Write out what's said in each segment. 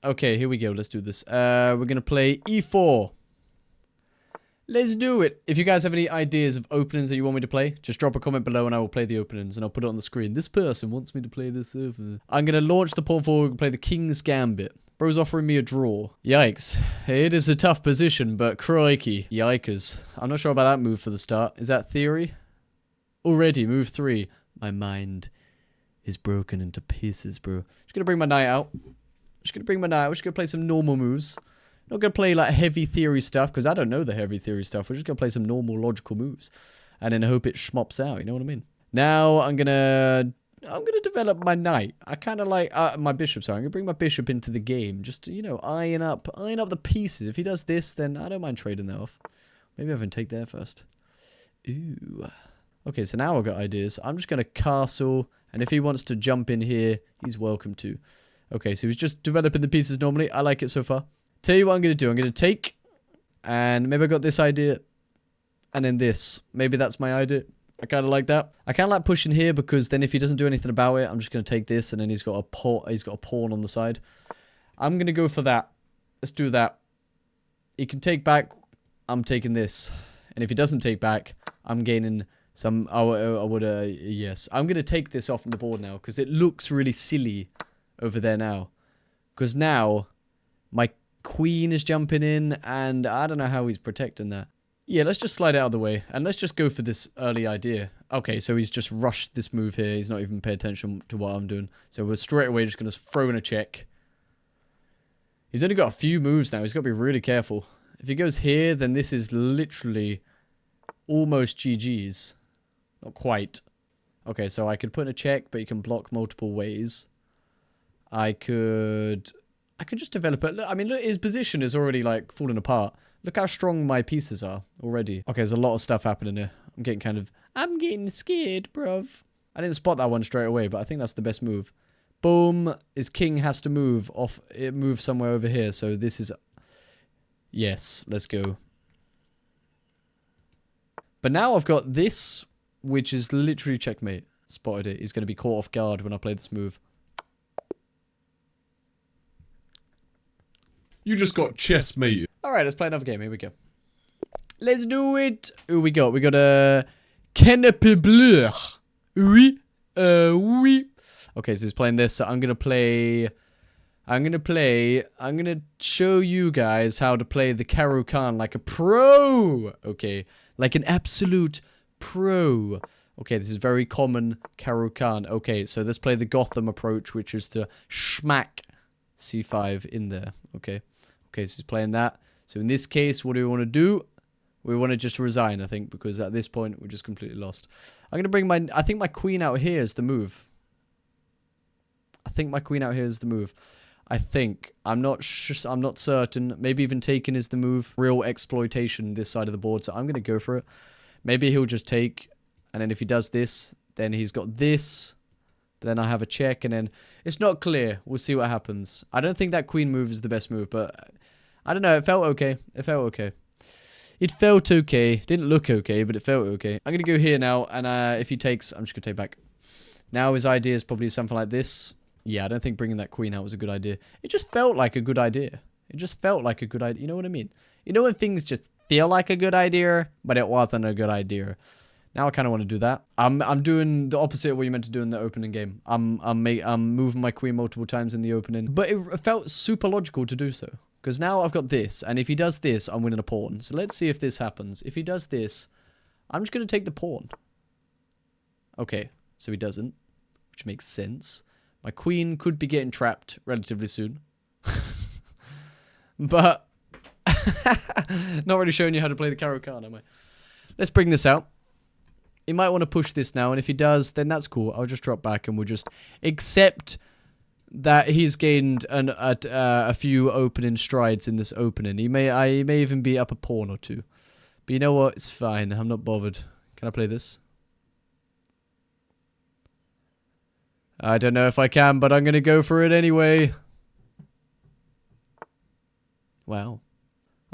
Okay, here we go. Let's do this. We're going to play e4. Let's do it. If you guys have any ideas of openings that you want me to play, just drop a comment below and I will play the openings and I'll put it on the screen. This person wants me to play this opening. I'm going to launch the pawn forward and play the King's Gambit. Bro's offering me a draw. Yikes. It is a tough position, but crikey. Yikers. I'm not sure about that move for the start. Is that theory? Already, move 3. My mind is broken into pieces, bro. Just going to bring my knight out. We're just going to play some normal moves. Not going to play like heavy theory stuff, because I don't know the heavy theory stuff. We're just going to play some normal logical moves. And then hope it schmops out, you know what I mean? Now, I'm going to develop my knight. I kind of like, my bishop, sorry. I'm going to bring my bishop into the game. Just to, you know, iron up the pieces. If he does this, then I don't mind trading that off. Maybe I can take there first. Ooh. Okay, so now I've got ideas. I'm just going to castle. And if he wants to jump in here, he's welcome to. Okay, so he's just developing the pieces normally. I like it so far. Tell you what I'm going to do. I'm going to take, and maybe I got this idea, and then this. Maybe that's my idea. I kind of like that. I kind of like pushing here because then if he doesn't do anything about it, I'm just going to take this, and then he's got a pawn on the side. I'm going to go for that. Let's do that. He can take back. I'm taking this. And if he doesn't take back, I'm gaining some... yes. I'm going to take this off from the board now because it looks really silly over there now. Because now my queen is jumping in, and I don't know how he's protecting that. Yeah, let's just slide it out of the way, and let's just go for this early idea. Okay, so he's just rushed this move here. He's not even paying attention to what I'm doing. So we're straight away just going to throw in a check. He's only got a few moves now. He's got to be really careful. If he goes here, then this is literally almost GG's. Not quite. Okay, so I could put in a check, but you can block multiple ways. I could just develop it. Look, I mean, look, his position is already, like, falling apart. Look how strong my pieces are already. Okay, there's a lot of stuff happening here. I'm getting scared, bruv. I didn't spot that one straight away, but I think that's the best move. Boom. His king has to move off. It moves somewhere over here, so this is... Yes, let's go. But now I've got this, which is literally checkmate. Spotted it. He's going to be caught off guard when I play this move. You just got chessmated. Alright, let's play another game. Here we go. Let's do it. Who we got? We got a canapé bleu. Oui. Oui. Okay, so he's playing this. So I'm going to show you guys how to play the Caro Khan like a pro. Okay. Like an absolute pro. Okay, this is very common Caro Khan. Okay, so let's play the Gotham approach, which is to smack c5 in there. Okay. Okay, so he's playing that. So in this case, what do we want to do? We want to just resign, I think, because at this point, we're just completely lost. I'm going to bring my... I think my queen out here is the move. I think. I'm not certain. Maybe even taking is the move. Real exploitation this side of the board, so I'm going to go for it. Maybe he'll just take, and then if he does this, then he's got this. Then I have a check, and then... It's not clear. We'll see what happens. I don't think that queen move is the best move, but... I don't know. It felt okay. It felt okay. Didn't look okay, but it felt okay. I'm going to go here now, and if he takes, I'm just going to take back. Now his idea is probably something like this. Yeah, I don't think bringing that queen out was a good idea. It just felt like a good idea. You know what I mean? You know when things just feel like a good idea, but it wasn't a good idea. Now I kind of want to do that. I'm doing the opposite of what you meant to do in the opening game. I'm moving my queen multiple times in the opening, but it felt super logical to do so. Because now I've got this, and if he does this, I'm winning a pawn. So let's see if this happens. If he does this, I'm just going to take the pawn. Okay, so he doesn't, which makes sense. My queen could be getting trapped relatively soon. But, not really showing you how to play the Caro Khan, am I? Let's bring this out. He might want to push this now, and if he does, then that's cool. I'll just drop back, and we'll just accept... that he's gained a few opening strides in this opening. He may even be up a pawn or two. But you know what? It's fine. I'm not bothered. Can I play this? I don't know if I can, but I'm going to go for it anyway. Wow.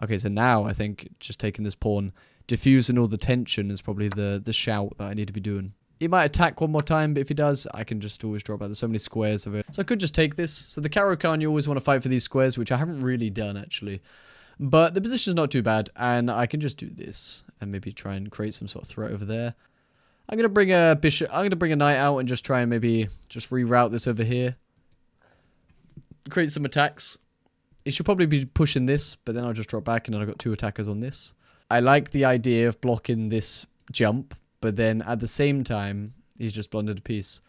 Okay, so now I think just taking this pawn, diffusing all the tension is probably the shout that I need to be doing. He might attack one more time, but if he does, I can just always drop out. There's so many squares of it. So I could just take this. So the Caro card, you always want to fight for these squares, which I haven't really done, actually. But the position's not too bad, and I can just do this and maybe try and create some sort of threat over there. I'm going to bring a bishop. I'm going to bring a knight out and just try and maybe just reroute this over here. Create some attacks. He should probably be pushing this, but then I'll just drop back, and then I've got 2 attackers on this. I like the idea of blocking this jump, but then at the same time, he's just blundered a piece.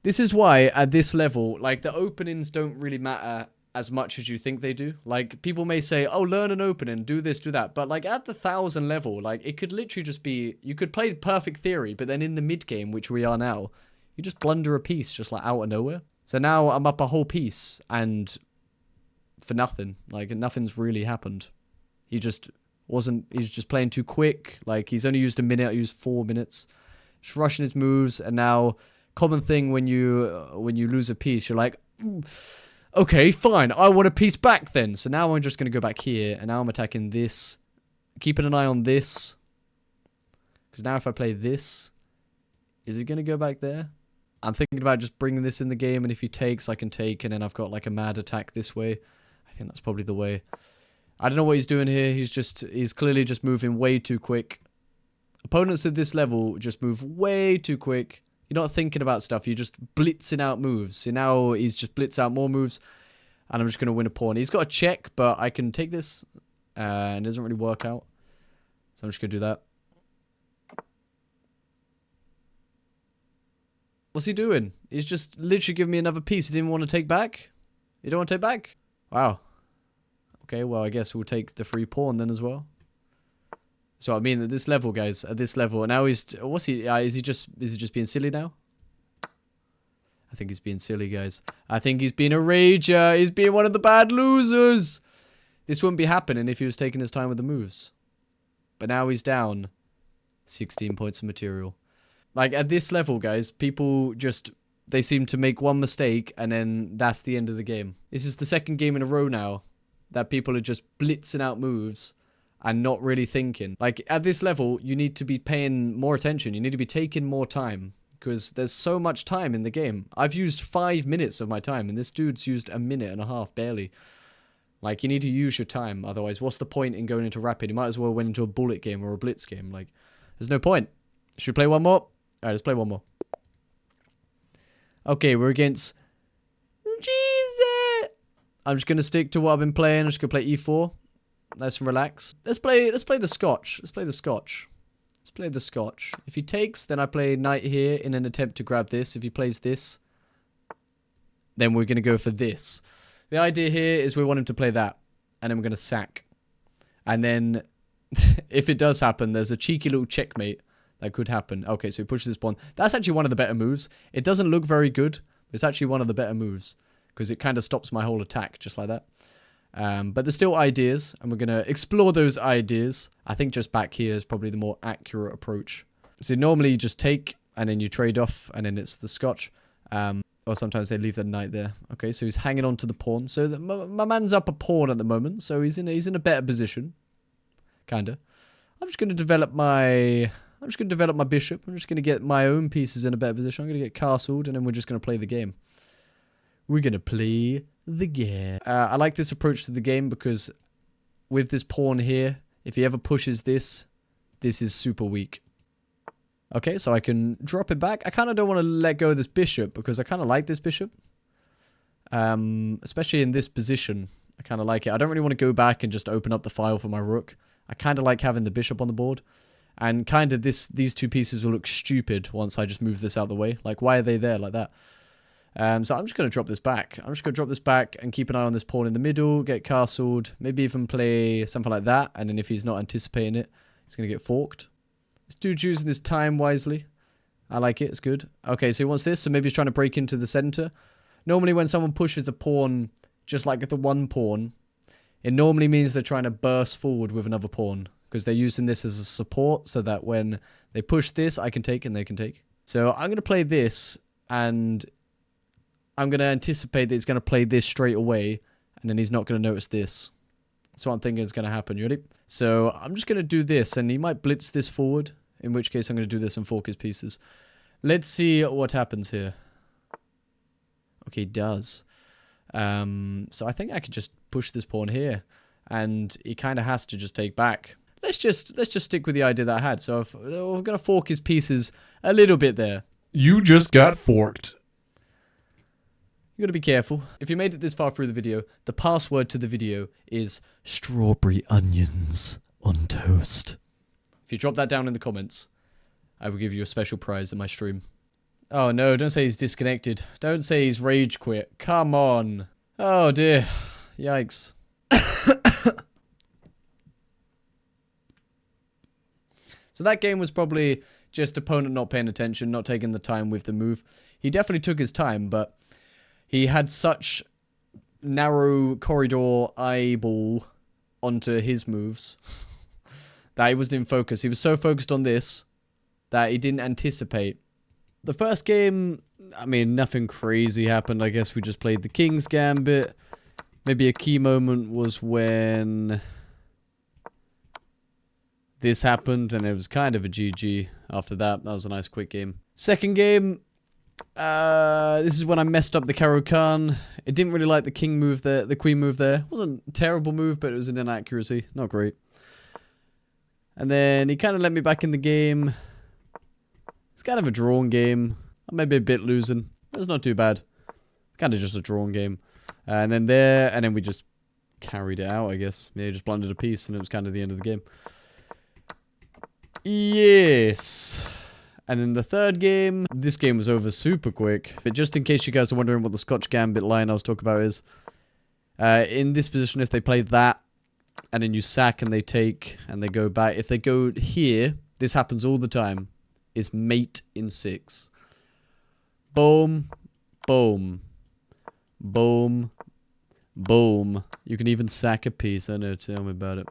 This is why, at this level, like, the openings don't really matter as much as you think they do. Like, people may say, oh, learn an opening, do this, do that. But, like, at the 1000 level, like, it could literally just be, you could play perfect theory, but then in the mid-game, which we are now, you just blunder a piece just, like, out of nowhere. So now I'm up a whole piece, and for nothing. Like, nothing's really happened. He just he's just playing too quick. Like, he's only used a minute, I used 4 minutes. Just rushing his moves, and now, common thing when you lose a piece, you're like, okay, fine, I want a piece back then. So now I'm just going to go back here, and now I'm attacking this. Keeping an eye on this. Because now if I play this, is he going to go back there? I'm thinking about just bringing this in the game, and if he takes, I can take, and then I've got like a mad attack this way. I think that's probably the way. I don't know what he's doing here. He's clearly just moving way too quick. Opponents at this level just move way too quick. You're not thinking about stuff. You're just blitzing out moves. So now he's just blitz out more moves. And I'm just going to win a pawn. He's got a check, but I can take this. And it doesn't really work out. So I'm just going to do that. What's he doing? He's just literally giving me another piece he didn't want to take back. You don't want to take back? Wow. Okay, well, I guess we'll take the free pawn then as well. So I mean, at this level, guys, at this level, and now he's, what's he? Is he just being silly now? I think he's being silly, guys. I think he's being a rager. He's being one of the bad losers. This wouldn't be happening if he was taking his time with the moves. But now he's down 16 points of material. Like, at this level, guys, people just, they seem to make one mistake, and then that's the end of the game. This is the second game in a row now that people are just blitzing out moves and not really thinking. Like, at this level, you need to be paying more attention. You need to be taking more time, because there's so much time in the game. I've used 5 minutes of my time, and this dude's used a minute and a half, barely. Like, you need to use your time, otherwise, what's the point in going into rapid? You might as well went into a bullet game or a blitz game. Like, there's no point. Should we play one more? Alright, let's play one more. Okay, we're against Jesus. I'm just going to stick to what I've been playing. I'm just going to play e4. Nice and relax. Let's play the Scotch. Let's play the Scotch. Let's play the Scotch. If he takes, then I play knight here in an attempt to grab this. If he plays this, then we're going to go for this. The idea here is we want him to play that, and then we're going to sack. And then, if it does happen, there's a cheeky little checkmate that could happen. Okay, so he pushes this pawn. That's actually one of the better moves. It doesn't look very good, but it's actually one of the better moves, because it kind of stops my whole attack, just like that. But there's still ideas, and we're going to explore those ideas. I think just back here is probably the more accurate approach. So normally you just take, and then you trade off, and then it's the Scotch. Or sometimes they leave the knight there. Okay, so he's hanging on to the pawn. So my man's up a pawn at the moment, so he's in a better position. Kinda. I'm just going to develop my bishop. I'm just going to get my own pieces in a better position. I'm going to get castled, and then we're just going to play the game. We're going to play the game. I like this approach to the game because with this pawn here, if he ever pushes this, this is super weak. Okay, so I can drop it back. I kind of don't want to let go of this bishop because I kind of like this bishop. Especially in this position. I kind of like it. I don't really want to go back and just open up the file for my rook. I kind of like having the bishop on the board. And kind of these two pieces will look stupid once I just move this out of the way. Like, why are they there like that? So I'm just going to drop this back. I'm just going to drop this back and keep an eye on this pawn in the middle, get castled, maybe even play something like that. And then if he's not anticipating it, he's going to get forked. This dude's using his time wisely. I like it. It's good. Okay, so he wants this. So maybe he's trying to break into the center. Normally when someone pushes a pawn, just like the one pawn, it normally means they're trying to burst forward with another pawn. Because they're using this as a support so that when they push this, I can take and they can take. So I'm going to play this and I'm going to anticipate that he's going to play this straight away and then he's not going to notice this. That's what I'm thinking is going to happen. You ready? So I'm just going to do this and he might blitz this forward In which case I'm going to do this and fork his pieces. Let's see what happens here. Okay, it does. So I think I could just push this pawn here. And he kind of has to just take back. Let's just stick with the idea that I had. So we're going to fork his pieces a little bit there. You just got forked. You got to be careful. If you made it this far through the video, the password to the video is strawberry onions on toast. If you drop that down in the comments, I will give you a special prize in my stream. Oh no, don't say he's disconnected. Don't say he's rage quit. Come on. Oh dear. Yikes. So that game was probably just opponent not paying attention, not taking the time with the move. He definitely took his time, but he had such narrow corridor eyeball onto his moves that he wasn't in focus. He was so focused on this that he didn't anticipate. The first game, I mean, nothing crazy happened. I guess we just played the King's Gambit. Maybe a key moment was when this happened, and it was kind of a GG after that. That was a nice quick game. Second game, this is when I messed up the Caro Khan. It didn't really like the king move there, the queen move there. It wasn't a terrible move, but it was an inaccuracy. Not great. And then he kind of let me back in the game. It's kind of a drawn game. Maybe a bit losing. It's not too bad. Kind of just a drawn game. And then there, and then we just carried it out, I guess. Yeah, just blundered a piece, and it was kind of the end of the game. Yes. And then the third game, this game was over super quick. But just in case you guys are wondering what the Scotch Gambit line I was talking about is, in this position, if they play that, and then you sack and they take, and they go back. If they go here, this happens all the time, is mate in 6. Boom, boom, boom, boom. You can even sack a piece. I know, tell me about it.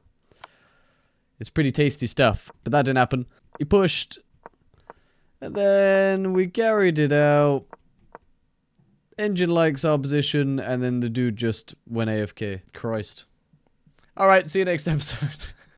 It's pretty tasty stuff, but that didn't happen. He pushed, and then we carried it out. Engine likes our position, and then the dude just went AFK. Christ. Alright, see you next episode.